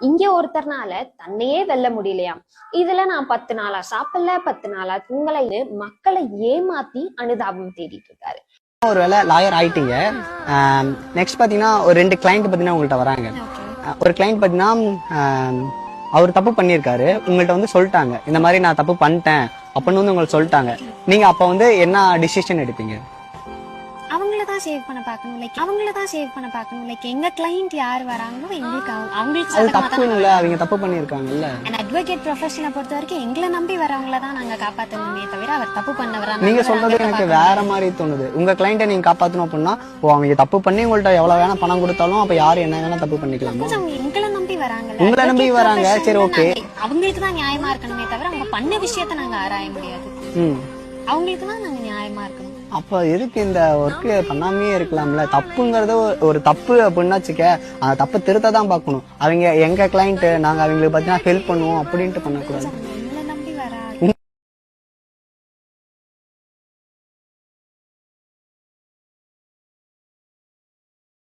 இங்க ஒருத்தர்னால தன்னையே வெல்ல முடியலையாம். இதுல நான் 10 நாளா சாப்பிடல, 10 நாளா தூங்கலைன்னு மக்களை ஏமாத்தி அனுதாபம் தேடிட்டு இருக்காரு. ஒருவேளை லாயர் ஆயிட்டீங்க. நெக்ஸ்ட் பாத்தீங்கன்னா ஒரு 2 கிளைண்ட் பாத்தீங்கன்னா உங்கள்ட்ட வராங்க. ஒரு கிளைண்ட் பாத்தீங்கன்னா அவர் தப்பு பண்ணியிருக்காரு, உங்கள்ட்ட வந்து சொல்லிட்டாங்க இந்த மாதிரி நான் தப்பு பண்ணிட்டேன் அப்படின்னு வந்து உங்களுக்கு சொல்லிட்டாங்க. நீங்க அப்ப வந்து என்ன டிசிஷன் எடுப்பீங்க? அவங்களதான் சேவ் பண்ண பார்க்கணும். லைக் எங்க கிளைண்ட் யார் வராங்களோ எங்களுக்கு அவங்களுக்கு அது தப்பு இல்ல, அவங்க தப்பு பண்ணிருக்காங்கல்ல. அட்வொகேட் ப்ரொஃபஷனை பொறுத்த வரைக்கும் எங்களை நம்பி வரவங்கள தான் நாங்க காப்பாத்தணுமே தவிர அவர் தப்பு பண்ணவரா. நீங்க சொல்றது எனக்கு வேற மாதிரி தோணுது. உங்க கிளைண்ட்டை நீங்க காப்பாத்தணும் அப்படின்னா அவங்க தப்பு பண்ணி உங்கள்ட்ட எவ்வளவு வேணா பணம் கொடுத்தாலும் அப்ப யாரு என்ன வேணா தப்பு பண்ணிக்கலாமா? எங்களை நம்பி வராங்க, உங்களை நம்பி வராங்க. சரி, ஓகே, அவங்களுக்கு தான் நியாயமா இருக்கணுமே தவிர அவங்க பண்ண விஷயத்த நாங்க ஆராய முடியாது. அவங்களுக்கு தான் நாங்க நியாயமா இருக்கணும். அப்ப எதுக்கு இந்த ஒர்க் பண்ணாமே இருக்கலாம்ல? தப்புங்கிறது ஒரு தப்பு அப்படின்னா வச்சுக்க, அந்த தப்பு திருத்த தான் பாக்கணும். அவங்க எங்க கிளைண்ட், நாங்க அவங்களுக்கு பாத்தீங்கன்னா ஹெல்ப் பண்ணுவோம் அப்படின்ட்டு பண்ணக்கூடாது.